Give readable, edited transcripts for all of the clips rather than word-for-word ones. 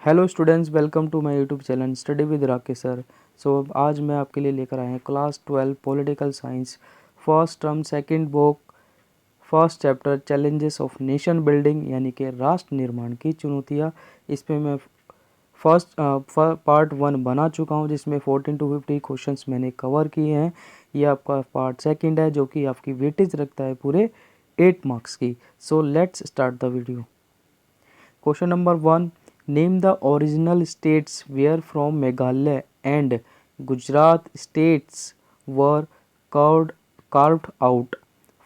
Hello students, welcome to my YouTube channel study with Rakesh sir. आज मैं आपके लिए लेकर आए हैं class 12 political science first term second book first chapter challenges of nation building, यानी कि राष्ट्र निर्माण की चुनौतियाँ। इसमें मैं फर्स्ट पार्ट 1 बना चुका हूँ, जिसमें 14 to 50 क्वेश्चंस मैंने कवर किए हैं। ये आपका पार्ट सेकंड है, जो कि आपकी वेटेज रखता है पूरे 8 मार्क्स की। So let's start the video. Question number 1. Name the original states where from Meghalaya and Gujarat states were carved out.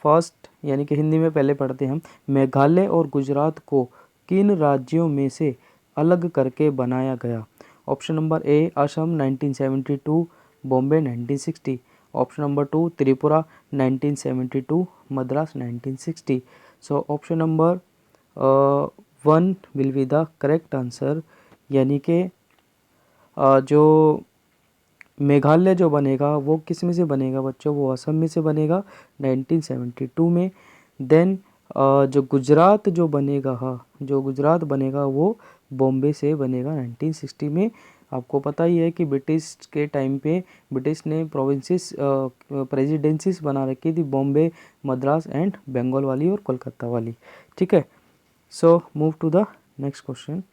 First यानी कि हिंदी में पहले पढ़ते हैं हम। मेघालय और गुजरात को किन राज्यों में से अलग करके बनाया गया? Option number A Assam 1972, Bombay 1960। Option number 2 Tripura 1972, Madras 1960। So option number 1 will be the correct answer, यानी कि जो मेघालय जो बनेगा वो किस में से बनेगा बच्चों? वो असम में से बनेगा 1972 में। देन जो गुजरात बनेगा वो बॉम्बे से बनेगा 1960 में। आपको पता ही है कि ब्रिटिश के टाइम पे ब्रिटिश ने प्रोविंसेस प्रेसिडेंसीज बना रखी थी, बॉम्बे, मद्रास एंड बंगाल वाली और कोलकाता वाली। ठीक है, so move to the next question.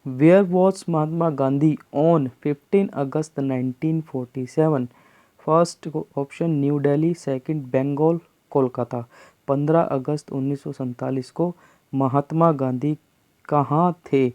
Where was Mahatma Gandhi on 15 August 1947? First option New Delhi, second Bengal, Kolkata. 15 अगस्त 1947 को महात्मा गांधी कहाँ थे?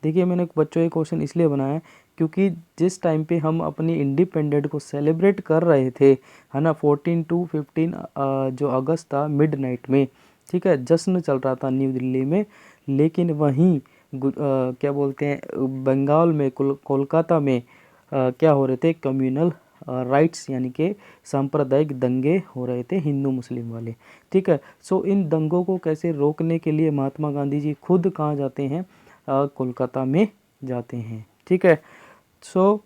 देखिए, मैंने बच्चों ये क्वेश्चन इसलिए बनाया है क्योंकि जिस टाइम पे हम अपनी इंडिपेंडेंट को सेलिब्रेट कर रहे थे, है ना, 14 to 15 जो अगस्त था, मिडनाइट में, ठीक है, जश्न चल रहा था न्यू दिल्ली में। लेकिन वहीं क्या बोलते हैं, बंगाल में, कोलकाता में क्या हो रहे थे? कम्युनल राइट्स, यानी कि सांप्रदायिक दंगे हो रहे थे, हिंदू मुस्लिम वाले। ठीक है, सो इन दंगों को कैसे रोकने के लिए महात्मा गांधी जी खुद कहाँ जाते हैं? कोलकाता में जाते हैं। ठीक है, सो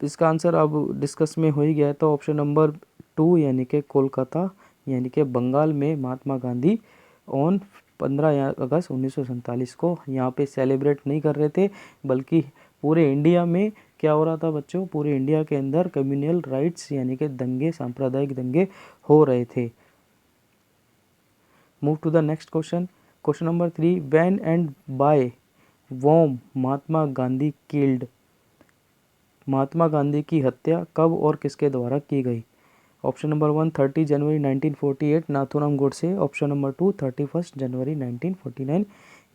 इसका आंसर अब डिस्कस में हो ही गया है, तो ऑप्शन नंबर 2 यानी कि कोलकाता, यानी कि बंगाल में महात्मा गांधी ऑन 15 अगस्त 1947 को यहाँ पे सेलिब्रेट नहीं कर रहे थे, बल्कि पूरे इंडिया में क्या हो रहा था बच्चों? पूरे इंडिया के अंदर कम्युनल राइट्स यानी कि दंगे, सांप्रदायिक दंगे हो रहे थे। Move to the next question. Question number 3. When and by whom Mahatma Gandhi killed? Mahatma Gandhi की हत्या कब और किसके द्वारा की गई? ऑप्शन नंबर 1 30 जनवरी 1948 नाथूराम गोडसे। ऑप्शन नंबर 2 31 जनवरी 1949,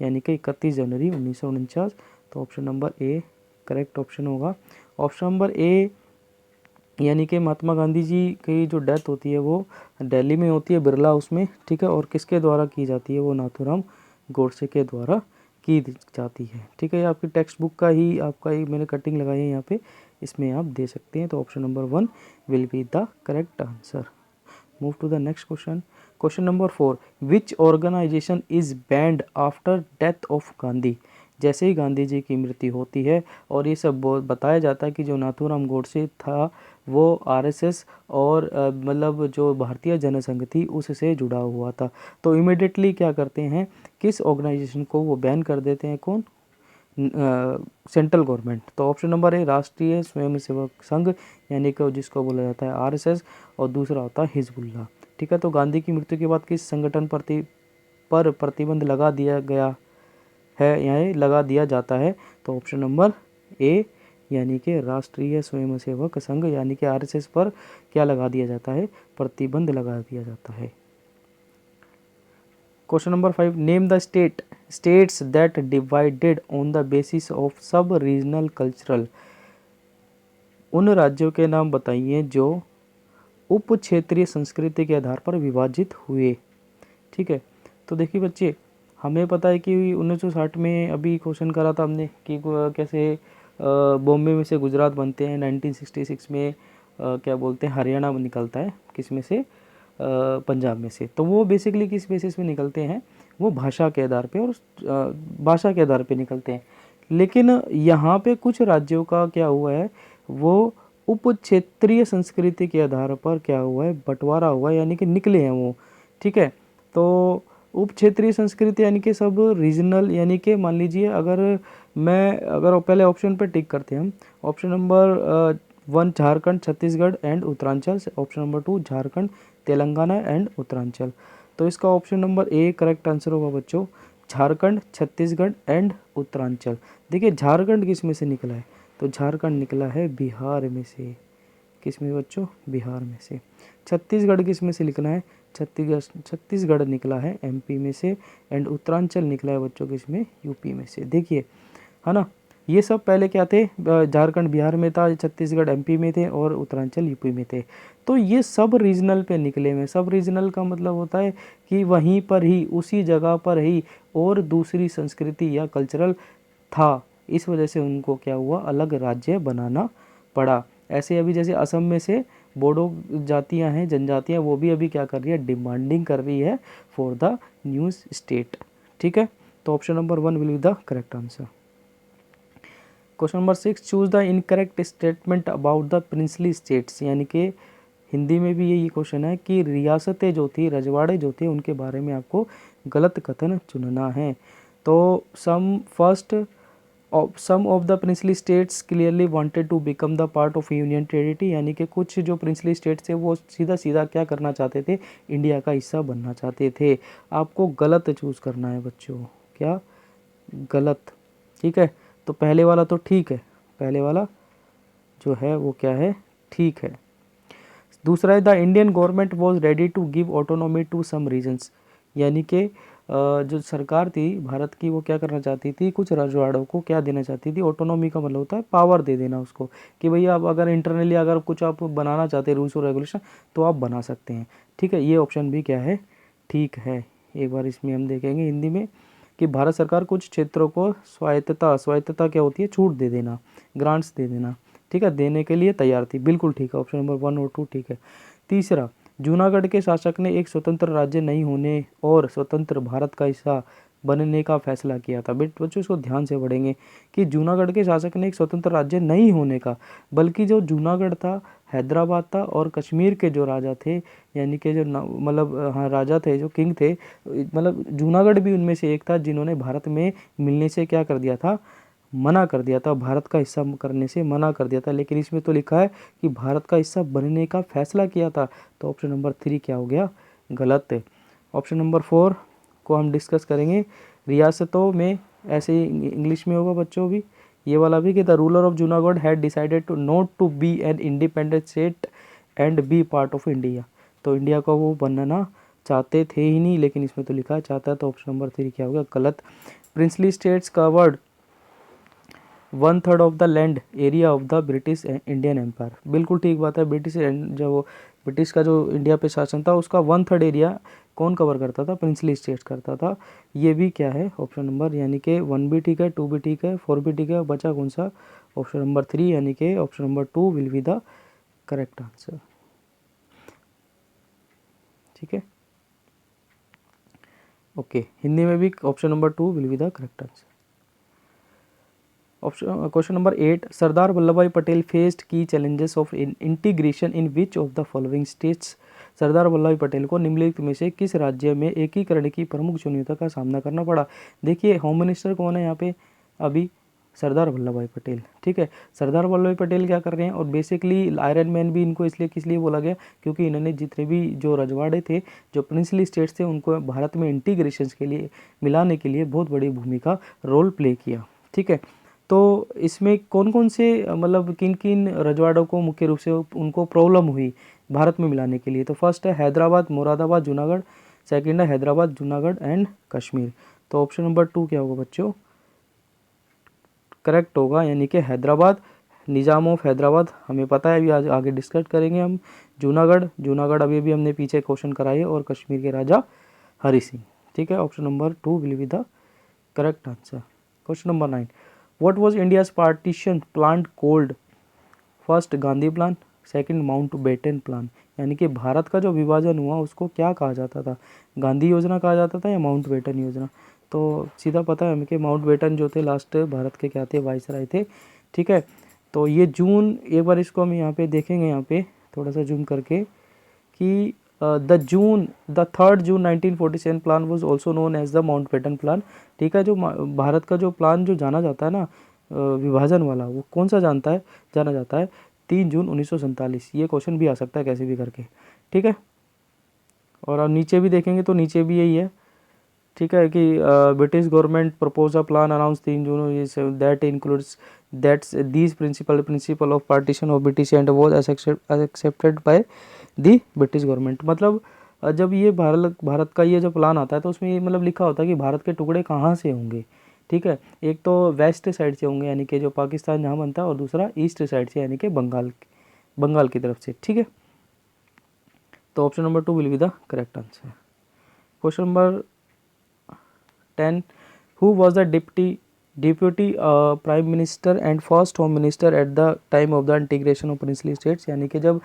यानी कि 31 जनवरी 1949। तो option number A correct option होगा। ऑप्शन नंबर ए यानी कि महात्मा गांधी जी की जो डेथ होती है वो दिल्ली में होती है, बिरला हाउस में। ठीक है, और किसके द्वारा की जाती है? वो नाथूराम गोडसे के द्वारा की जाती है। ठीक है, ये आपकी टेक्स्ट बुक का ही आपका ही मैंने कटिंग लगाई है यहाँ पे, इसमें आप दे सकते हैं। तो option number 1 will be the correct answer. Move to the next question. Question number 4. Which organisation is banned after death of Gandhi? जैसे ही गांधी जी की मृत्यु होती है और ये सब बताया जाता है कि जो नाथूराम गोडसे था वो आरएसएस और मतलब जो भारतीय जनसंघ थी उससे जुड़ा हुआ था, तो इमिडिएटली क्या करते हैं, किस ऑर्गेनाइजेशन को वो बैन कर देते हैं? कौन? Central government. तो ऑप्शन नंबर ए राष्ट्रीय स्वयंसेवक संघ, यानी कि जिसको बोला जाता है आरएसएस, और दूसरा होता है हिजबुल्लाह। ठीक है, तो गांधी की मृत्यु के बाद किस संगठन पर प्रतिबंध लगा दिया गया है, यानी लगा दिया जाता है? तो ऑप्शन नंबर ए यानी कि राष्ट्रीय स्वयंसेवक संघ, यानी कि आरएसएस पर क्या लगा दिया जाता है? प्रतिबंध लगा दिया जाता है। Question number 5. Name the states that divided on the basis of सब रीजनल कल्चरल? उन राज्यों के नाम बताइए जो उप क्षेत्रीय संस्कृति के आधार पर विभाजित हुए। ठीक है, तो देखिए बच्चे, हमें पता है कि 1960 में अभी क्वेश्चन करा था हमने कि कैसे बॉम्बे में से गुजरात बनते हैं। 1966 में क्या बोलते हैं, हरियाणा निकलता है, किस में से? पंजाब में से। तो वो बेसिकली किस बेसिस पे निकलते हैं? वो भाषा के आधार पे और भाषा के आधार पे निकलते हैं। लेकिन यहाँ पे कुछ राज्यों का क्या हुआ है, वो उप क्षेत्रीय संस्कृति के आधार पर क्या हुआ है? बंटवारा हुआ है, यानी कि निकले हैं वो। ठीक है, तो उप क्षेत्रीय संस्कृति यानी कि सब रीजनल, यानी कि मान लीजिए अगर पहले ऑप्शन पे टिक करते हैं हम, option number 1 Jharkhand, Chhattisgarh and Uttaranchal, option number 2 Jharkhand, Telangana and Uttaranchal. तो इसका option number A correct answer होगा बच्चों, झारखंड, छत्तीसगढ़ एंड उत्तरांचल। देखिए झारखंड किस में से निकला है, तो झारखंड निकला है बिहार में से। किस में बच्चों, बिहार में से। छत्तीसगढ़ किस में से निकला है, छत्तीसगढ़ निकला है एमपी में से, एंड उत्तरांचल निकला है बच्चों किस में, यूपी में से। देखिए है ना, ये सब पहले क्या थे, झारखंड बिहार में था, छत्तीसगढ़ एमपी में थे और उत्तरांचल यूपी में थे। तो ये सब रीजनल पे निकले हुए। सब रीजनल का मतलब होता है कि वहीं पर ही, उसी जगह पर ही और दूसरी संस्कृति या कल्चरल था, इस वजह से उनको क्या हुआ, अलग राज्य बनाना पड़ा। ऐसे अभी जैसे असम में से बोडो जातियां हैं, जनजातियां, वो भी अभी क्या कर रही है, डिमांडिंग कर रही है फॉर द न्यू स्टेट। ठीक है, तो option number 1 will be the correct answer. Question number 6, choose the incorrect statement about the princely states, यानी कि हिंदी में भी यही क्वेश्चन है कि रियासतें जो थी, रजवाड़े जो थे, उनके बारे में आपको गलत कथन चुनना है। तो some of the princely states clearly wanted to become the part of union territory, यानी कि कुछ जो प्रिंसली स्टेट्स थे वो सीधा सीधा क्या करना चाहते थे, इंडिया का हिस्सा बनना चाहते थे। आपको गलत चूज करना है बच्चों, क्या, गलत। ठीक है, तो पहले वाला तो ठीक है, पहले वाला जो है वो क्या है, ठीक है। दूसरा है the Indian government was ready to give autonomy to some regions, यानी कि जो सरकार थी भारत की, वो क्या करना चाहती थी, कुछ रजवाड़ों को क्या देना चाहती थी, ऑटोनॉमी का मतलब होता है पावर दे देना उसको, कि भैया आप अगर इंटरनली अगर कुछ आप बनाना चाहते हैं रूल्स और रेगुलेशन, तो आप बना सकते हैं। ठीक है, ये ऑप्शन भी क्या है, ठीक है। एक बार इसमें हम देखेंगे हिंदी में कि भारत सरकार कुछ क्षेत्रों को स्वायत्तता क्या होती है, छूट दे देना, ग्रांट्स दे देना, ठीक है, देने के लिए तैयार थी। बिल्कुल ठीक है, ऑप्शन नंबर 1 और 2 ठीक है। तीसरा, जूनागढ़ के शासक ने एक स्वतंत्र राज्य नहीं होने और स्वतंत्र भारत का हिस्सा बनने का फैसला किया था। बच्चों इसको ध्यान से पढ़ेंगे कि जूनागढ़ के शासक ने एक स्वतंत्र राज्य नहीं होने का, बल्कि जो जूनागढ़ था, हैदराबाद था और कश्मीर के जो राजा थे, यानी कि जो मतलब हाँ राजा थे, जो किंग थे, मतलब जूनागढ़ भी उनमें से एक था, जिन्होंने भारत में मिलने से क्या कर दिया था, मना कर दिया था, भारत का हिस्सा करने से मना कर दिया था। लेकिन इसमें तो लिखा है कि भारत का हिस्सा बनने का फैसला किया था, तो ऑप्शन नंबर 3 क्या हो गया, गलत है। ऑप्शन नंबर 4 को हम डिस्कस करेंगे। रियासतों में ऐसे ही इंग्लिश में होगा बच्चों भी, ये वाला भी, कि the ruler of Junagadh had decided to not to be an independent state and be part of India, तो इंडिया का वो बनना चाहते थे ही नहीं, लेकिन इसमें तो लिखा है चाहता है, तो ऑप्शन नंबर 3 क्या होगा, गलत। Princely states covered 1/3 of the land area of the British Indian empire, बिल्कुल ठीक बात है। जो ब्रिटिश का जो इंडिया पे शासन था, उसका 1/3 एरिया कौन कवर करता था, प्रिंसली स्टेट्स करता था। ये भी क्या है, ऑप्शन नंबर, यानी कि 1 भी ठीक है, 2 भी ठीक है, 4 भी ठीक है, बचा कौन सा, ऑप्शन नंबर 3, यानी कि option number 2 will be the correct answer. ठीक है, ओके, हिंदी में भी option number 2 will be the correct answer. Question number 8, Sardar Vallabh bhai Patel faced key challenges of integration in which of the following states, Sardar Vallabh bhai Patel को निम्नलिखित में से किस राज्य में एकीकरण की प्रमुख चुनौतियों का सामना करना पड़ा। देखिए होम मिनिस्टर कौन है यहाँ पे, अभी सरदार वल्लभ भाई पटेल। ठीक है, सरदार वल्लभ भाई पटेल क्या कर रहे हैं, और बेसिकली आयरन मैन भी इनको इसलिए किस लिए बोला गया, क्योंकि इन्होंने जितने भी जो रजवाड़े थे, जो प्रिंसली स्टेट्स थे, उनको भारत में इंटीग्रेशन के लिए, मिलाने के लिए बहुत बड़ी भूमिका रोल प्ले किया। ठीक है, तो इसमें कौन कौन से मतलब किन किन रजवाड़ों को मुख्य रूप से उनको प्रॉब्लम हुई भारत में मिलाने के लिए, तो फर्स्ट है हैदराबाद, मुरादाबाद, जूनागढ़, सेकंड है हैदराबाद, जूनागढ़ एंड कश्मीर। तो ऑप्शन नंबर 2 क्या होगा बच्चों, करेक्ट होगा, यानी कि हैदराबाद, निज़ाम ऑफ हैदराबाद हमें पता है, अभी आज आगे डिस्कस करेंगे हम। जूनागढ़ अभी भी हमने पीछे क्वेश्चन कराए, और कश्मीर के राजा हरि सिंह। ठीक है, option number 2 will be the correct answer. Question number 9, what was India's partition plan cold, first Gandhi plan, second Mountbatten plan, यानी कि भारत का जो विभाजन हुआ उसको क्या कहा जाता था, गांधी योजना कहा जाता था या माउंटबेटन योजना। तो सीधा पता है हमें कि माउंटबेटन जो थे लास्ट भारत के क्या थे, वाइसराय थे। ठीक है, तो ये जून, एक बार इसको हम यहाँ पे देखेंगे, यहाँ पे थोड़ा सा जूम करके, कि the 3rd June 1947 plan was also known as the Mountbatten plan. ठीक है, जो भारत का जो प्लान जो जाना जाता है ना विभाजन वाला, वो कौन सा जाना जाता है 3 जून 1947। ये क्वेश्चन भी आ सकता है कैसे भी करके। ठीक है, और आप नीचे भी देखेंगे तो नीचे भी यही है। ठीक है कि British government propose a plan announce 3 June that includes that's these principle of partition of British and was accepted by the British government. मतलब जब ये भारत का ये जो प्लान आता है तो उसमें ये मतलब लिखा होता है कि भारत के टुकड़े कहाँ से होंगे। ठीक है, एक तो वेस्ट साइड से होंगे यानी कि जो पाकिस्तान जहाँ बनता है, और दूसरा ईस्ट साइड से यानी कि बंगाल की तरफ से। ठीक है, तो option number 2 will be the correct answer. Question number 10, who was the deputy prime minister and first home minister at the time of the integration of princely states। यानी कि जब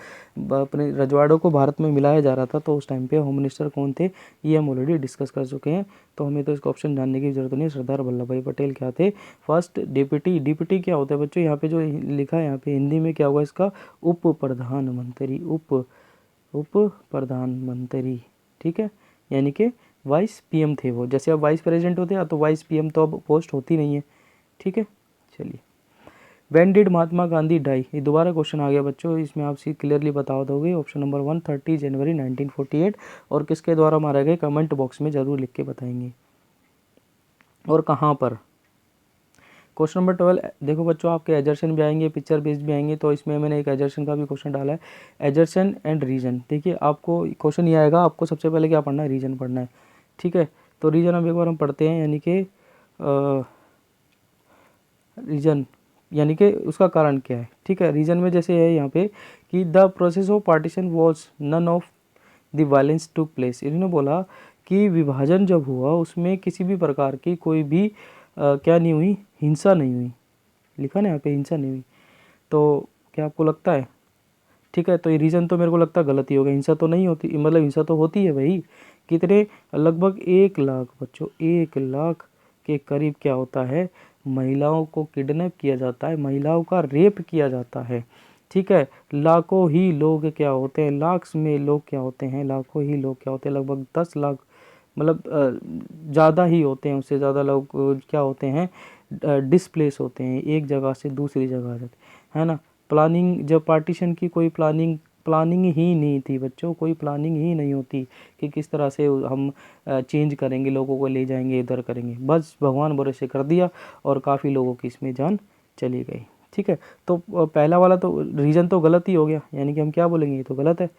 अपने रजवाड़ों को भारत में मिलाया जा रहा था तो उस टाइम पे होम मिनिस्टर कौन थे, ये हम ऑलरेडी डिस्कस कर चुके हैं, तो हमें तो इसका ऑप्शन जानने की जरूरत नहीं है। सरदार वल्लभ भाई पटेल क्या थे फर्स्ट डिप्टी क्या होता है बच्चों, यहाँ पे जो लिखा है यहाँ पे हिंदी में क्या हुआ इसका, उप प्रधानमंत्री, उप प्रधानमंत्री। ठीक है, यानी कि वाइस पीएम थे वो, जैसे अब वाइस प्रेसिडेंट होते हैं तो वाइस पीएम तो अब पोस्ट होती नहीं है। ठीक है, चलिए। When did Mahatma Gandhi die, ये दोबारा क्वेश्चन आ गया बच्चों, इसमें आप सी क्लियरली बता दोगे। ऑप्शन नंबर 1 30 जनवरी 1948, और किसके द्वारा मारा गया कमेंट बॉक्स में जरूर लिख के बताएंगे, और कहाँ पर। क्वेश्चन नंबर 12, देखो बच्चों आपके एजर्शन भी आएंगे, पिक्चर बेस्ड भी आएंगे, तो इसमें मैंने एक एजर्शन का भी क्वेश्चन डाला है, एजर्शन एंड रीजन। देखिए आपको क्वेश्चन ये आएगा, आपको सबसे पहले क्या पढ़ना है, रीजन पढ़ना है। ठीक है, तो रीजन अब एक बार हम पढ़ते हैं, यानी कि रीजन यानी कि उसका कारण क्या है। ठीक है, रीजन में जैसे है यहाँ पे कि the process of partition was none of the violence took place. इन्होंने बोला कि विभाजन जब हुआ उसमें किसी भी प्रकार की कोई भी क्या नहीं हुई, हिंसा नहीं हुई। लिखा ना यहाँ पे हिंसा नहीं हुई, तो क्या आपको लगता है। ठीक है, तो ये रीज़न तो मेरे को लगता है गलत ही होगा, हिंसा तो नहीं होती, मतलब हिंसा तो होती है भाई। कितने, लगभग 1 लाख बच्चों, 1 लाख के करीब क्या होता है, महिलाओं को किडनैप किया जाता है, महिलाओं का रेप किया जाता है। ठीक है, लाखों ही लोग क्या होते हैं, लाख में लोग क्या होते हैं, लाखों ही लोग क्या होते हैं, लगभग 10 लाख, मतलब ज़्यादा ही होते हैं, उससे ज़्यादा लोग क्या होते हैं, डिस्प्लेस होते हैं, एक जगह से दूसरी जगह आ जाते है ना। प्लानिंग, जब पार्टीशन की कोई प्लानिंग ही नहीं थी बच्चों, कोई प्लानिंग ही नहीं होती कि किस तरह से हम चेंज करेंगे, लोगों को ले जाएंगे, इधर करेंगे, बस भगवान भरोसे कर दिया और काफ़ी लोगों की इसमें जान चली गई। ठीक है, तो पहला वाला तो रीज़न तो गलत ही हो गया, यानी कि हम क्या बोलेंगे, ये तो गलत है।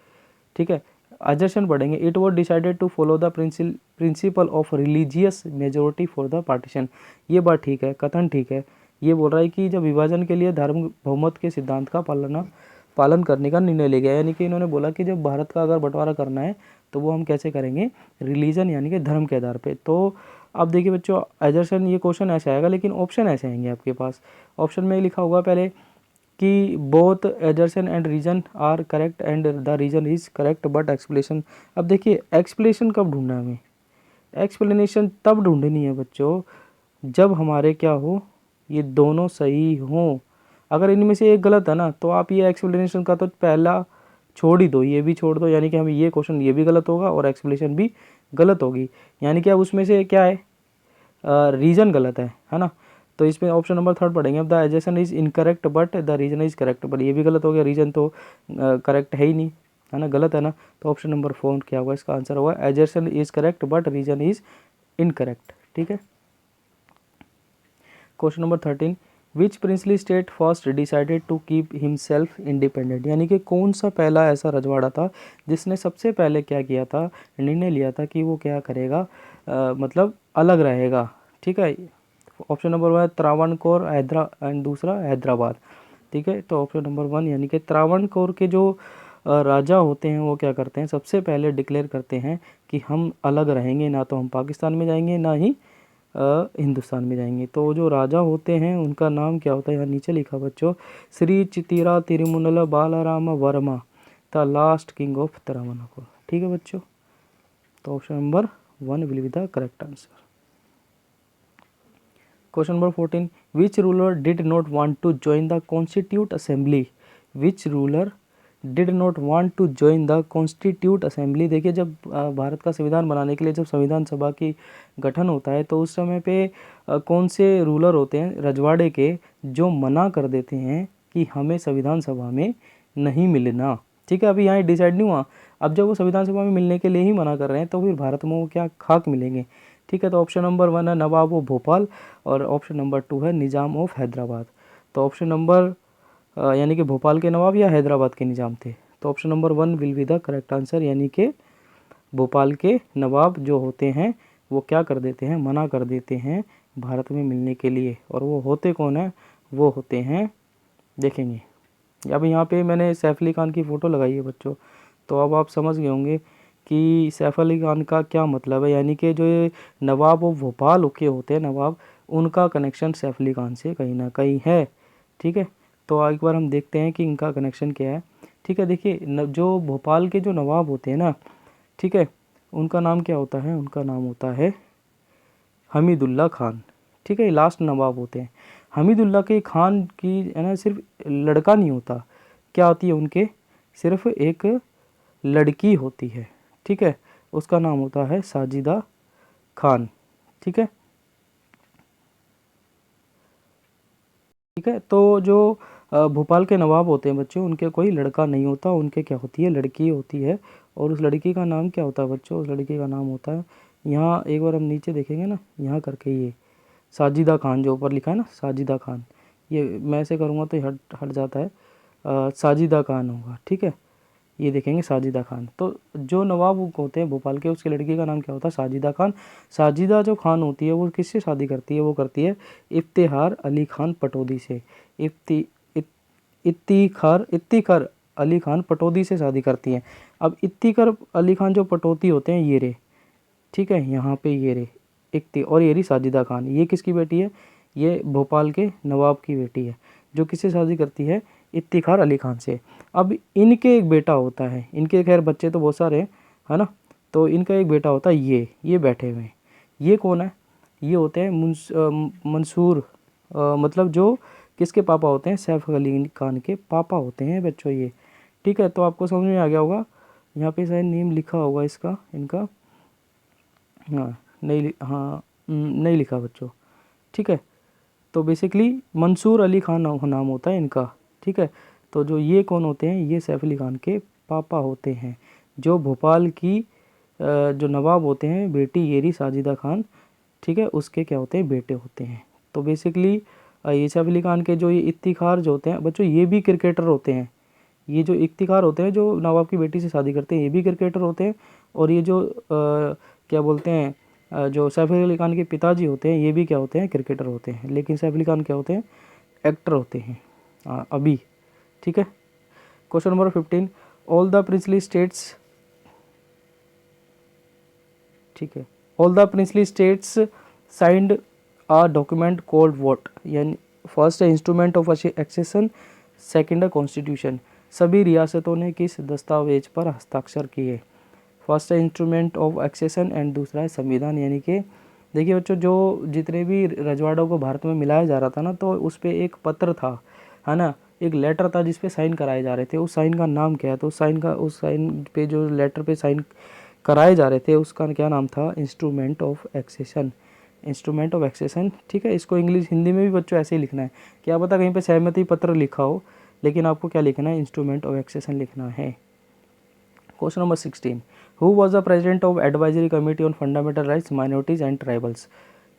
ठीक है, अजर्शन पढ़ेंगे, it was decided to follow the principle of religious majority for the partition. ये बात ठीक है, कथन ठीक है। ये बोल रहा है कि जब विभाजन के लिए धर्म बहुमत के सिद्धांत का पालन करने का निर्णय ले गया, यानी कि इन्होंने बोला कि जब भारत का अगर बंटवारा करना है तो वो हम कैसे करेंगे, रिलीजन यानी कि धर्म के आधार पे। तो अब देखिए बच्चों, एजर्शन ये क्वेश्चन ऐसे आएगा, लेकिन ऑप्शन ऐसे आएंगे आपके पास। ऑप्शन में लिखा होगा पहले कि both assertion and reason are correct and the reason is correct but explanation. अब देखिए एक्सप्लेनेशन कब ढूंढना है हमें, एक्सप्लेनेशन तब ढूंढनी है बच्चों जब हमारे क्या हो, ये दोनों सही हों। अगर इनमें से एक गलत है ना, तो आप ये एक्सप्लेनेशन का तो पहला छोड़ ही दो, ये भी छोड़ दो, यानी कि हमें ये क्वेश्चन ये भी गलत होगा और एक्सप्लेनेशन भी गलत होगी, यानी कि अब उसमें से क्या है, रीजन गलत है ना। तो इसमें ऑप्शन नंबर 3 पढ़ेंगे, अब the assertion is incorrect but the reason is correct, पर ये भी गलत हो गया, रीजन तो करेक्ट है ही नहीं, है ना, गलत है ना। तो ऑप्शन नंबर 4 क्या होगा, इसका आंसर होगा assertion is correct but reason is incorrect. ठीक है, question number 13, which princely state first decided to keep himself independent. यानी कि कौन सा पहला ऐसा रजवाड़ा था जिसने सबसे पहले क्या किया था, निर्णय लिया था कि वो क्या करेगा, मतलब अलग रहेगा। ठीक है, ऑप्शन नंबर 1 त्रावणकोर एंड दूसरा हैदराबाद। ठीक है, तो ऑप्शन नंबर 1 यानी कि त्रावणकोर के जो राजा होते हैं वो क्या करते हैं, सबसे पहले डिक्लेयर करते हैं कि हम अलग रहेंगे, ना तो हम पाकिस्तान में जाएंगे ना ही हिंदुस्तान में जाएंगे। तो जो राजा होते हैं उनका नाम क्या होता है, यहाँ नीचे लिखा बच्चों, Shri Chithira Tirumala Balarama Varma the last king of Travancore. ठीक है बच्चों, तो option number 1 will be the correct answer. Question number 14, which ruler did not want to join the constitute assembly. Which ruler did not want to join the constitute assembly. देखिए जब भारत का संविधान बनाने के लिए जब संविधान सभा की गठन होता है तो उस समय पे कौन से रूलर होते हैं रजवाड़े के, जो मना कर देते हैं कि हमें संविधान सभा में नहीं मिलना। ठीक है, अभी यहाँ डिसाइड नहीं हुआ, अब जब वो संविधान सभा में मिलने के लिए ही मना कर रहे हैं तो फिर भारत में वो क्या खाक मिलेंगे। ठीक है, तो ऑप्शन नंबर 1 है नवाब ऑफ भोपाल और ऑप्शन नंबर 2 है निज़ाम ऑफ हैदराबाद। तो ऑप्शन नंबर यानी कि भोपाल के नवाब या हैदराबाद के निज़ाम थे, तो option number 1 will be the correct answer, यानी कि भोपाल के नवाब जो होते हैं वो क्या कर देते हैं, मना कर देते हैं भारत में मिलने के लिए। और वो होते कौन है, वो होते हैं, देखेंगे अब यहाँ पे मैंने सैफ अली खान की फ़ोटो लगाई है बच्चों, तो अब आप समझ गए होंगे कि सैफ अली खान का क्या मतलब है, यानी कि जो ये नवाब ऑफ भोपाल के होते हैं नवाब, उनका कनेक्शन सैफ अली खान से कहीं ना कहीं है। ठीक है, तो एक बार हम देखते हैं कि इनका कनेक्शन क्या है। ठीक है, देखिए जो भोपाल के जो नवाब होते हैं ना, ठीक है, उनका नाम क्या होता है, उनका नाम होता है हमीदुल्ला खान। ठीक है, लास्ट नवाब होते हैं हमीदुल्ला के खान की, है ना, सिर्फ लड़का नहीं होता, क्या होती है उनके, सिर्फ एक लड़की होती है। ठीक है, उसका नाम होता है साजिदा खान। ठीक है, ठीक है, तो जो भोपाल के नवाब होते हैं बच्चों, उनके कोई लड़का नहीं होता, उनके क्या होती है, लड़की होती है। और उस लड़की का नाम क्या होता है बच्चों, उस लड़की का नाम होता है, यहाँ एक बार हम नीचे देखेंगे ना, यहाँ करके ये साजिदा खान जो ऊपर लिखा है ना, साजिदा खान, ये मैं ऐसे करूँगा तो ये हट हट जाता है, साजिदा खान होगा। ठीक है, ये देखेंगे साजिदा खान, तो जो नवाब होते हैं भोपाल के, उसकी लड़की का नाम क्या होता है, साजिदा खान। साजिदा जो खान होती है वो किससे शादी करती है, वो करती है इफ्तिखार अली खान पटौदी से। इफ्तिखार अली खान पटौदी से शादी करती हैं। अब इफ्तिखार अली खान जो पटौदी होते हैं ये रे, ठीक है, यहाँ पे ये रे इफ्ती और ये रही साजिदा खान, ये किसकी बेटी है, ये भोपाल के नवाब की बेटी है, जो किससे शादी करती है, इफ्तिखार अली खान से। अब इनके एक बेटा होता है, इनके खैर बच्चे तो बहुत सारे हैं, है ना, तो इनका एक बेटा होता है ये बैठे हुए हैं, ये कौन है, ये होते हैं मंसूर, मतलब जो किसके पापा होते हैं, सैफ अली खान के पापा होते हैं बच्चों ये। ठीक है, तो आपको समझ में आ गया होगा, यहाँ पे शायद नेम लिखा होगा इसका, इनका, हाँ हाँ नहीं लिखा बच्चों। ठीक है, तो बेसिकली मंसूर अली खान नाम होता है इनका। ठीक है, तो जो ये कौन होते हैं, ये सैफ अली खान के पापा होते हैं, जो भोपाल की जो नवाब होते हैं बेटी येरी साजिदा खान, ठीक है, उसके क्या होते हैं, बेटे होते हैं। तो बेसिकली ये सैफ अली खान के जो ये इफ्तिखार जो होते हैं बच्चों, ये भी क्रिकेटर होते हैं। ये जो इफ्तिखार होते हैं जो नवाब की बेटी से शादी करते हैं, ये भी क्रिकेटर होते हैं। और ये जो क्या बोलते हैं, जो सैफ अली खान के पिताजी होते हैं, ये भी क्या होते हैं, क्रिकेटर होते हैं। लेकिन सैफ अली खान क्या होते हैं, एक्टर होते हैं अभी। ठीक है, question number 15, all the princely states, ठीक है, all the princely states signed a document called what, यानी फर्स्ट है इंस्ट्रूमेंट ऑफ एक्सेशन, सेकंड है कॉन्स्टिट्यूशन। सभी रियासतों ने किस दस्तावेज पर हस्ताक्षर किए, फर्स्ट है इंस्ट्रूमेंट ऑफ एक्सेशन एंड दूसरा है संविधान। यानी कि देखिए बच्चों, जो जितने भी रजवाड़ों को भारत में मिलाया जा रहा था ना, तो उस पर एक पत्र था, है ना, एक लेटर था जिस पे साइन कराए जा रहे थे, उस साइन का नाम क्या है, तो उस साइन पे जो लेटर पे साइन कराए जा रहे थे उसका क्या नाम था, instrument of accession, instrument of accession. ठीक है, इसको इंग्लिश हिंदी में भी बच्चों ऐसे ही लिखना है, क्या पता कहीं पे सहमति पत्र लिखा हो, लेकिन आपको क्या लिखना है, इंस्ट्रूमेंट ऑफ एक्सेशन लिखना है। Question number 16, who was the president of advisory committee on fundamental rights minorities and tribals.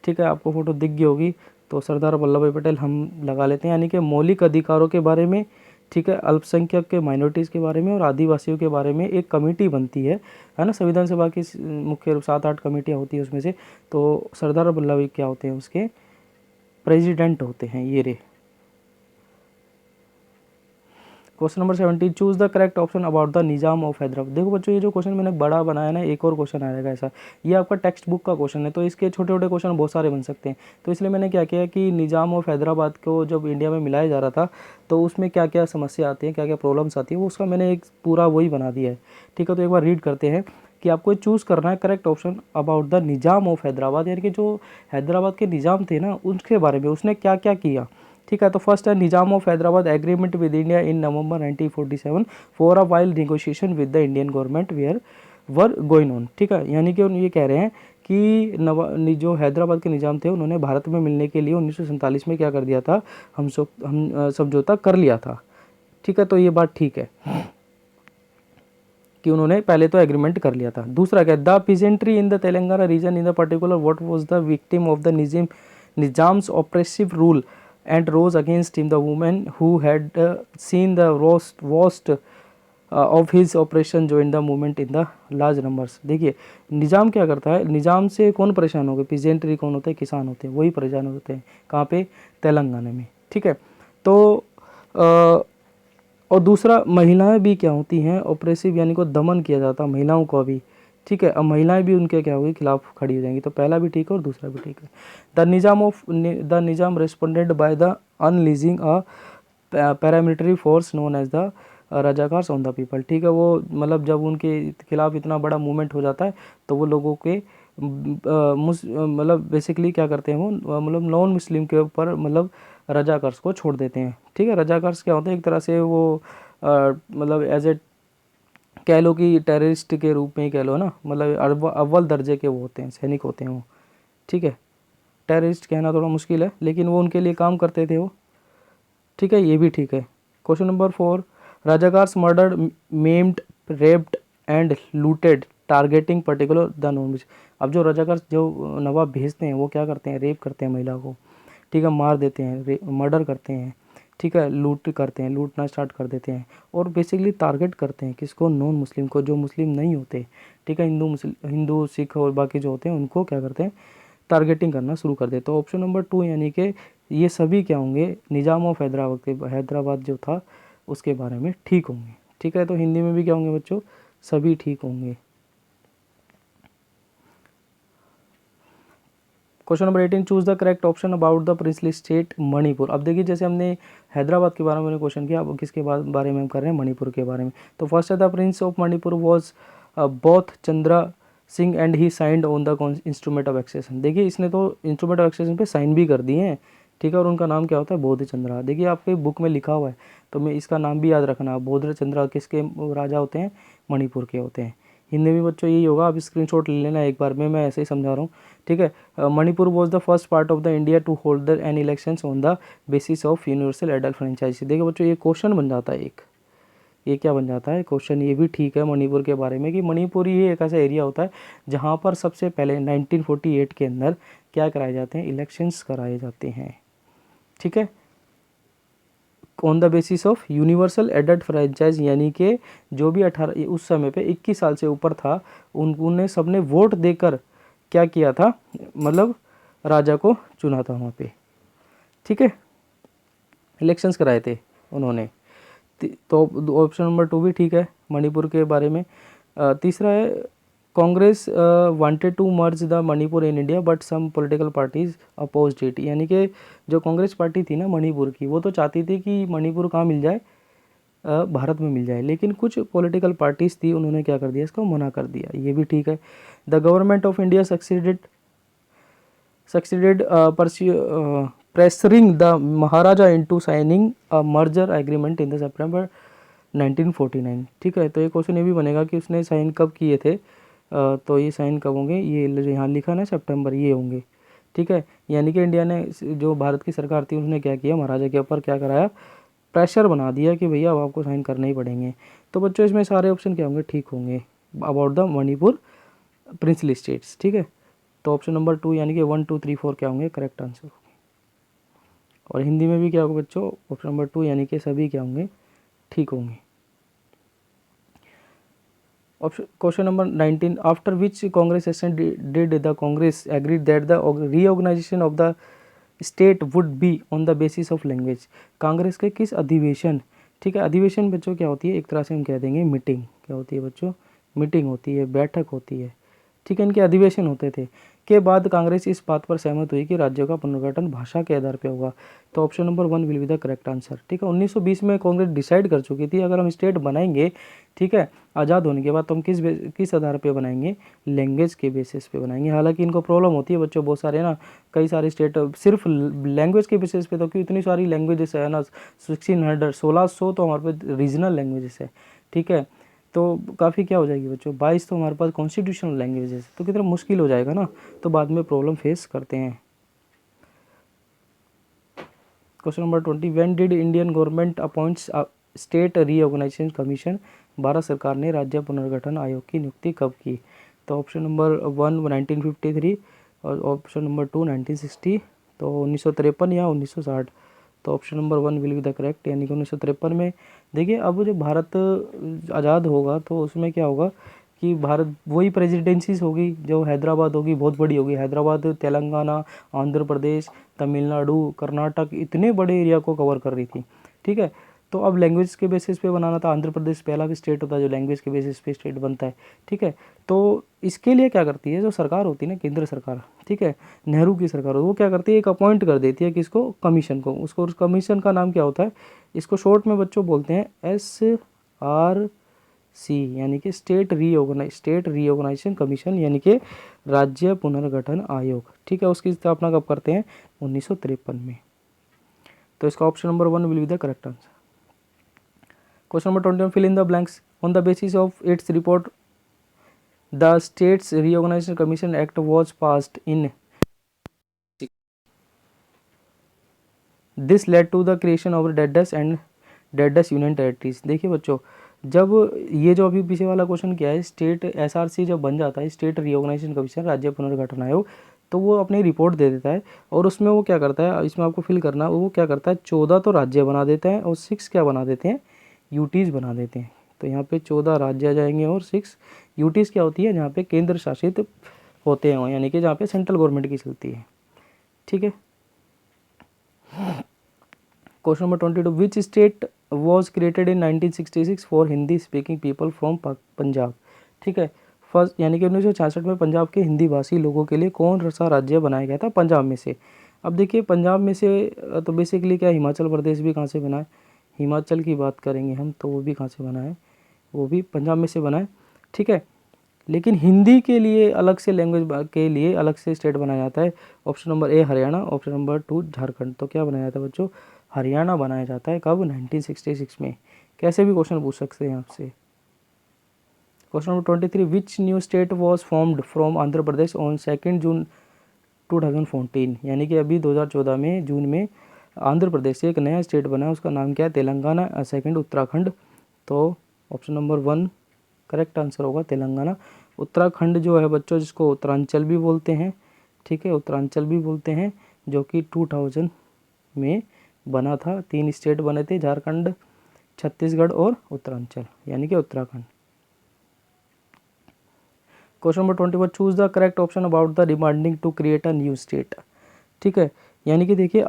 ठीक है, आपको फोटो दिख गई होगी, तो सरदार वल्लभ भाई पटेल हम लगा लेते हैं, यानी कि मौलिक अधिकारों के बारे में, ठीक है, अल्पसंख्यक के माइनॉरिटीज़ के बारे में और आदिवासियों के बारे में एक कमेटी बनती है ना, संविधान सभा की मुख्य 7-8 कमेटियाँ होती है उसमें से, तो सरदार वल्लभ भाई क्या होते हैं, उसके प्रेसिडेंट होते हैं ये रे। Question number 17, choose the correct option about the Nizam of Hyderabad. देखो बच्चों, ये जो क्वेश्चन मैंने बड़ा बनाया ना, एक और क्वेश्चन आएगा ऐसा, ये आपका टेक्स्ट बुक का क्वेश्चन है, तो इसके छोटे छोटे क्वेश्चन बहुत सारे बन सकते हैं। तो इसलिए मैंने क्या किया कि निजाम ऑफ हैदराबाद को जब इंडिया में मिलाया जा रहा था, तो उसमें क्या क्या समस्या आती है, क्या क्या प्रॉब्लम्स आती है, वो उसका मैंने एक पूरा वही बना दिया है। ठीक है, तो एक बार रीड करते हैं कि आपको चूज़ करना है correct option about the Nizam of Hyderabad, यानी कि जो हैदराबाद के निज़ाम थे ना, उसके बारे में उसने क्या क्या किया, ठीक है। तो फर्स्ट है Nizam of Hyderabad agreement with India in November 1947 for a while negotiation with the Indian government where were going on. ठीक है, यानी कि ये कह रहे हैं कि जो हैदराबाद के निजाम थे उन्होंने भारत में मिलने के लिए 1947 में क्या कर दिया था, हम समझौता कर लिया था। ठीक है, तो ये बात ठीक है कि उन्होंने पहले तो एग्रीमेंट कर लिया था। दूसरा क्या, the peasantry in the Telangana region in the particular what was the victim of the Nizam's oppressive rule and rose against him the women who had seen the worst of his oppression जो in the movement in the large numbers. देखिए निजाम क्या करता है, निजाम से कौन परेशान हो गए, पीजेंट्री कौन होते हैं, किसान होते हैं, वही परेशान होते हैं। कहाँ पे, तेलंगाना में। ठीक है, तो और दूसरा महिलाएं भी क्या होती हैं, ऑपरेसिव यानी को दमन किया जाता है महिलाओं को भी। ठीक है, अब महिलाएं भी उनके क्या होगी, खिलाफ खड़ी हो जाएंगी। तो पहला भी ठीक है और दूसरा भी ठीक है। The Nizam responded by the unleashing a paramilitary force known as the Razakars on the people. ठीक है, वो मतलब जब उनके खिलाफ इतना बड़ा मूवमेंट हो जाता है तो वो लोगों के मतलब बेसिकली क्या करते हैं वो, मतलब नॉन मुस्लिम के ऊपर मतलब रजाकार्स को छोड़ देते हैं। ठीक है, रजाकार्स क्या होते हैं, एक तरह से वो मतलब एज ए कह लो कि टेररिस्ट के रूप में ही कह लो ना, मतलब अव्वल दर्जे के वो होते हैं, सैनिक होते हैं वो। ठीक है, टेररिस्ट कहना थोड़ा मुश्किल है, लेकिन वो उनके लिए काम करते थे वो। ठीक है, ये भी ठीक है। Question number 4, Razakars murdered, maimed, raped and looted targeting particular the non. अब जो रजाकार्स जो नवाब भेजते हैं वो क्या करते हैं, रेप करते हैं महिला को। ठीक है, मार देते हैं, मर्डर करते हैं। ठीक है, लूट करते हैं, लूटना स्टार्ट कर देते हैं और बेसिकली टारगेट करते हैं किसको, नॉन मुस्लिम को, जो मुस्लिम नहीं होते। ठीक है, हिंदू सिख और बाकी जो होते हैं उनको क्या करते हैं, टारगेटिंग करना शुरू कर देते। तो ऑप्शन नंबर 2 यानी कि ये सभी क्या होंगे, निजाम ऑफ हैदराबाद जो था उसके बारे में ठीक होंगे। ठीक है, तो हिंदी में भी क्या होंगे बच्चों, सभी ठीक होंगे। Question number 18, choose the correct option about the princely state Manipur. अब देखिए जैसे हमने हैदराबाद के बारे में क्वेश्चन किया, अब किसके बारे में हम कर रहे हैं, मणिपुर के बारे में। तो फर्स्ट है the prince of Manipur was Bodh Chandra Singh and he signed on the instrument of accession. देखिए इसने तो इंस्ट्रूमेंट ऑफ एक्सेशन पे साइन भी कर दिए हैं। ठीक है, और उनका नाम क्या होता है, बोध चंद्रा। देखिए आपके बुक में लिखा हुआ है, तो मैं इसका नाम भी याद रखना, बोध चंद्रा किसके राजा होते हैं, मणिपुर के होते हैं। हिंदी में बच्चों यही होगा, आप स्क्रीनशॉट ले लेना एक बार में, मैं ऐसे ही समझा रहा हूँ। ठीक है, Manipur was the first part of the India to hold the an elections on the basis of universal adult franchise. देखिए बच्चों ये क्वेश्चन बन जाता है एक, ये क्या बन जाता है क्वेश्चन, ये भी ठीक है मणिपुर के बारे में कि मणिपुर ये एक ऐसा एरिया होता है जहाँ पर सबसे पहले 1948 के अंदर क्या कराए जाते हैं, इलेक्शंस कराए जाते हैं। ठीक है, on the basis of universal adult franchise, यानी कि जो भी 18 उस समय पे 21 साल से ऊपर था उन्हें सबने वोट देकर क्या किया था, मतलब राजा को चुना था वहाँ पे। ठीक है, इलेक्शंस कराए थे उन्होंने। तो ऑप्शन नंबर 2 भी ठीक है मणिपुर के बारे में। तीसरा है Congress wanted to merge the Manipur in India but some political parties opposed it. यानी कि जो कांग्रेस पार्टी थी ना मणिपुर की, वो तो चाहती थी कि मणिपुर कहाँ मिल जाए, भारत में मिल जाए, लेकिन कुछ पॉलिटिकल पार्टीज थी उन्होंने क्या कर दिया, इसको मना कर दिया। ये भी ठीक है। The government of India succeeded pressuring the Maharaja into signing a merger agreement in the September 1949। ठीक है, तो ये क्वेश्चन ये भी बनेगा कि उसने साइन कब किए थे, तो ये साइन कब होंगे, ये यहाँ लिखा ना सितंबर, ये होंगे। ठीक है, यानी कि इंडिया ने, जो भारत की सरकार थी उसने क्या किया, महाराजा के ऊपर क्या कराया, प्रेशर बना दिया कि भैया अब आपको साइन करने ही पड़ेंगे। तो बच्चों इसमें सारे ऑप्शन क्या होंगे, ठीक होंगे about the Manipur princely states. ठीक है, तो ऑप्शन नंबर 2 यानी कि 1 2 3 4 क्या होंगे, करेक्ट आंसर। और हिंदी में भी क्या होगा बच्चों, ऑप्शन नंबर 2 यानी कि सभी क्या होंगे, ठीक होंगे। Question number 19, after which Congress session did the Congress agree that the reorganisation of the state would be on the basis of language. Congress के किस अधिवेशन, ठीक है, अधिवेशन बच्चों क्या होती है, एक तरह से हम कह देंगे मीटिंग। क्या होती है बच्चों, मीटिंग होती है, बैठक होती है। ठीक है, इनके अधिवेशन होते थे। के बाद कांग्रेस इस बात पर सहमत हुई कि राज्यों का पुनर्गठन भाषा के आधार पर होगा। तो option number 1 will be the correct answer. ठीक है, 1920 में कांग्रेस डिसाइड कर चुकी थी अगर हम स्टेट बनाएंगे, ठीक है, आज़ाद होने के बाद, तो हम किस आधार पे बनाएंगे, लैंग्वेज के बेसिस पे बनाएंगे। हालांकि इनको प्रॉब्लम होती है बच्चों बहुत सारे ना, कई सारे स्टेट सिर्फ लैंग्वेज के बेसिस पे, तो क्यों इतनी सारी लैंग्वेजेस है ना, 1600 तो हमारे पास रीजनल लैंग्वेजेस है। ठीक है, तो काफ़ी क्या हो जाएगी बच्चों, 22 तो हमारे पास कॉन्स्टिट्यूशनल लैंग्वेजेस, तो कितना मुश्किल हो जाएगा ना, तो बाद में प्रॉब्लम फेस करते हैं। Question number 20, when did Indian government appoints state reorganisation commission, Bharat सरकार ने राज्य पुनर्गठन आयोग की नियुक्ति कब की? तो ऑप्शन नंबर 1 1953 और ऑप्शन नंबर 2 1960, तो 1953 या 1960। तो option number 1 will be the correct, यानी कि 1953 में। देखिए अब जब भारत आज़ाद होगा तो उसमें क्या होगा कि भारत वही प्रेसिडेंसीज होगी, जो हैदराबाद होगी बहुत बड़ी होगी, हैदराबाद तेलंगाना, आंध्र प्रदेश, तमिलनाडु, कर्नाटक, इतने बड़े एरिया को कवर कर रही थी। ठीक है, तो अब लैंग्वेज के बेसिस पे बनाना था। आंध्र प्रदेश पहला भी स्टेट होता है जो लैंग्वेज के बेसिस पे स्टेट बनता है। ठीक है, तो इसके लिए क्या करती है, जो सरकार होती है ना, केंद्र सरकार, ठीक है, नेहरू की सरकार, वो क्या करती है, एक अपॉइंट कर देती है किसको, कमीशन को। उसको, उस कमीशन का नाम क्या होता है, इसको शॉर्ट में बच्चों बोलते हैं SRC, यानी कि स्टेट रीऑर्गेनाइजेशन कमीशन, यानी कि राज्य पुनर्गठन आयोग। ठीक है, उसकी स्थापना कब करते हैं, 1953 में। तो इसका option number 1 will be the correct answer. Question number 21, fill in the blanks. On the basis of its report the states reorganisation commission act was passed in, this led to the creation of dash and dash union territories. देखिए बच्चों, जब ये जो अभी पीछे वाला question क्या है, स्टेट SRC जब बन जाता है, स्टेट रीऑर्गेनाइजेशन कमीशन, राज्य पुनर्गठन आयोग, तो वो अपनी रिपोर्ट दे देता है और उसमें वो क्या करता है, इसमें आपको फिल करना, वो क्या करता है, 14 तो राज्य बना देता है और 6 क्या बना देते हैं, यूटीज़ बना देते हैं। तो यहाँ पे 14 राज्य आ जाएंगे और 6 यूटीज़ क्या होती है, जहाँ पे केंद्र शासित होते हैं, यानी कि जहाँ पे सेंट्रल गवर्नमेंट की चलती है। ठीक है, question number 22, which state was created in 1966 for Hindi speaking people from Punjab. ठीक है, फर्स्ट, यानी कि 1966 में पंजाब के हिंदी भाषी लोगों के लिए कौन सा राज्य बनाया गया था, पंजाब में से। अब देखिए पंजाब में से तो बेसिकली क्या, हिमाचल प्रदेश भी कहाँ से बना है, हिमाचल की बात करेंगे हम तो वो भी कहाँ से बना है, वो भी पंजाब में से बना है। ठीक है, लेकिन हिंदी के लिए अलग से, लैंग्वेज के लिए अलग से स्टेट बनाया जाता है। ऑप्शन नंबर ए हरियाणा, ऑप्शन नंबर 2 झारखंड। तो क्या बनाया जाता है बच्चों, हरियाणा बनाया जाता है। कब, 1966 में। कैसे भी क्वेश्चन पूछ सकते हैं आपसे। Question number 23, which new state was formed from Andhra Pradesh on 2 जून 2014, यानी कि अभी 2014 में जून में आंध्र प्रदेश से एक नया स्टेट बना, उसका नाम क्या है, तेलंगाना, सेकंड उत्तराखंड। तो ऑप्शन नंबर 1 करेक्ट आंसर होगा तेलंगाना। उत्तराखंड जो है बच्चों, जिसको उत्तरांचल भी बोलते हैं, ठीक है, उत्तरांचल भी बोलते हैं, जो कि 2000 में बना था। 3 स्टेट बने थे, झारखंड, छत्तीसगढ़ और उत्तरांचल, यानी कि Uttarakhand. Question number 21, choose the correct option about the demanding to create a new state. ठीक है, यानी कि देखिए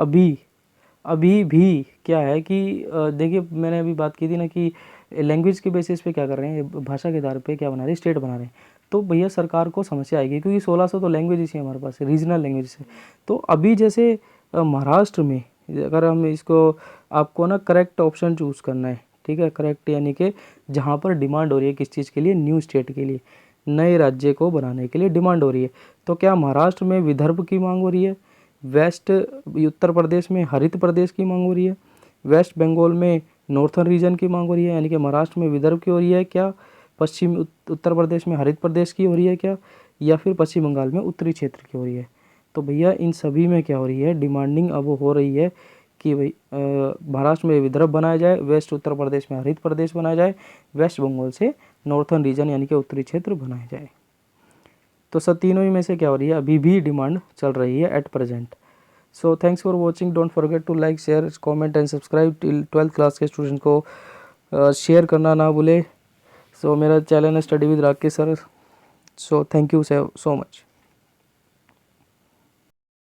अभी भी क्या है कि देखिए मैंने अभी बात की थी ना कि लैंग्वेज के बेसिस पे क्या कर रहे हैं, भाषा के आधार पे क्या बना रहे हैं, स्टेट बना रहे हैं। तो भैया सरकार को समस्या आएगी, क्योंकि 1600 तो लैंग्वेज ही हमारे पास रीजनल लैंग्वेज है। तो अभी जैसे महाराष्ट्र में, अगर हम इसको, आपको ना करेक्ट ऑप्शन चूज़ करना है। ठीक है, करेक्ट यानी कि जहाँ पर डिमांड हो रही है किस चीज़ के लिए, न्यू स्टेट के लिए, नए राज्य को बनाने के लिए डिमांड हो रही है। तो क्या महाराष्ट्र में विदर्भ की मांग हो रही है, वेस्ट उत्तर प्रदेश में हरित प्रदेश की मांग हो रही है, वेस्ट बंगाल में नॉर्थन रीजन की मांग हो रही है, यानी कि महाराष्ट्र में विदर्भ की हो रही है क्या, पश्चिम उत्तर प्रदेश में हरित प्रदेश की हो रही है क्या, या फिर पश्चिम बंगाल में उत्तरी क्षेत्र की हो रही है। तो भैया इन सभी में क्या हो रही है, डिमांडिंग अब हो रही है कि भाई महाराष्ट्र में विदर्भ बनाया जाए, वेस्ट उत्तर प्रदेश में हरित प्रदेश बनाया जाए, वेस्ट बंगाल से नॉर्थन रीजन यानी कि उत्तरी क्षेत्र बनाया जाए। तो सब तीनों ही में से क्या हो रही है, अभी भी डिमांड चल रही है at present. So thanks for watching, don't forget to like, share, comment and subscribe. 12th class के स्टूडेंट को शेयर करना ना भूले। सो मेरा चैनल है study with Rakesh sir. So thank you so much.